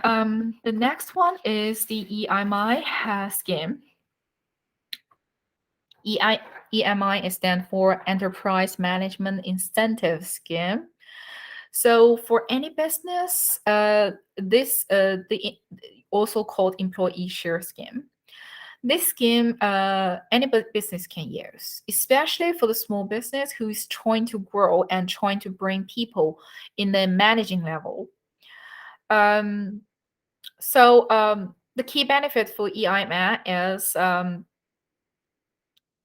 The next one is the EMI scheme. EMI stands for Enterprise Management Incentive Scheme. So for any business, also called Employee Share Scheme. This scheme, any business can use, especially for the small business who is trying to grow and trying to bring people in the managing level. The key benefit for EIMA is,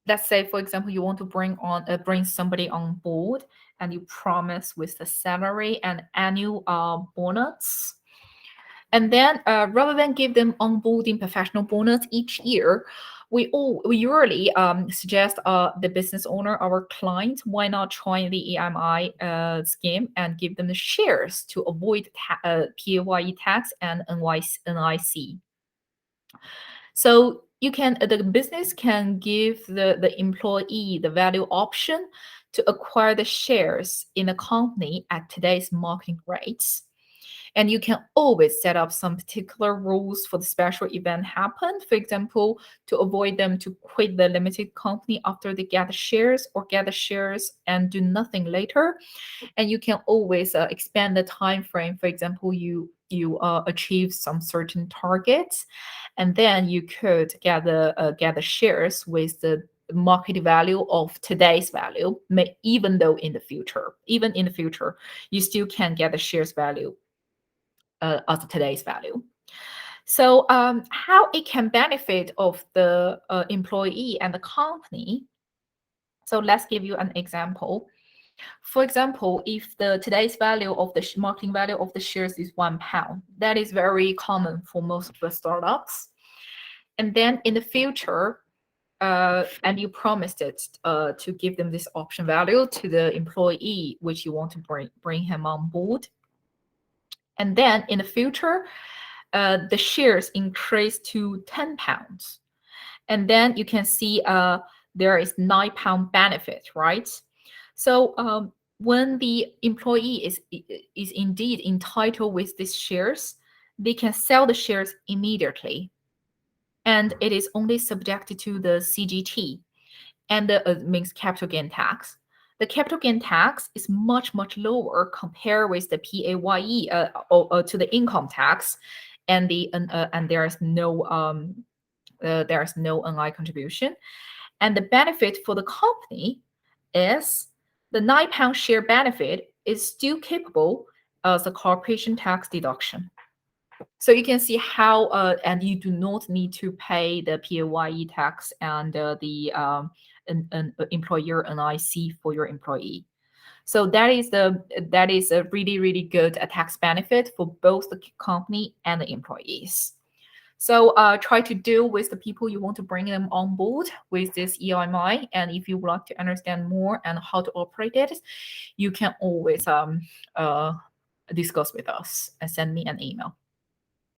let's say, for example, you want to bring somebody on board, and you promise with the salary and annual bonus. And then rather than give them onboarding professional bonus each year, we usually suggest the business owner, our client, why not try the EMI scheme and give them the shares to avoid PAYE tax and NIC. So the business can give the employee the value option to acquire the shares in the company at today's marketing rates. And you can always set up some particular rules for the special event happen. For example, to avoid them to quit the limited company after they get the shares, or get the shares and do nothing later. And you can always expand the time frame. For example, you achieve some certain targets, and then you could get the shares with the market value of today's value. Even in the future, you still can get the shares value as today's value. So how it can benefit of the employee and the company. So let's give you an example. For example, if today's value of the marketing value of the shares is £1, that is very common for most of the startups. And then in the future, and you promised it to give them this option value to the employee, which you want to bring him on board. And then in the future, the shares increase to £10. And then you can see there is £9 benefit, right? So when the employee is indeed entitled with these shares, they can sell the shares immediately. And it is only subjected to the CGT and means capital gain tax. The capital gain tax is much, much lower compared with the PAYE to the income tax, and there is no NI contribution. And the benefit for the company is the £9 share benefit is still capable as a corporation tax deduction. So you can see how, and you do not need to pay the PAYE tax and the employer NIC for your employee. So that is a really, really good tax benefit for both the company and the employees. So try to deal with the people you want to bring them on board with this EMI. And if you would like to understand more and how to operate it, you can always discuss with us and send me an email.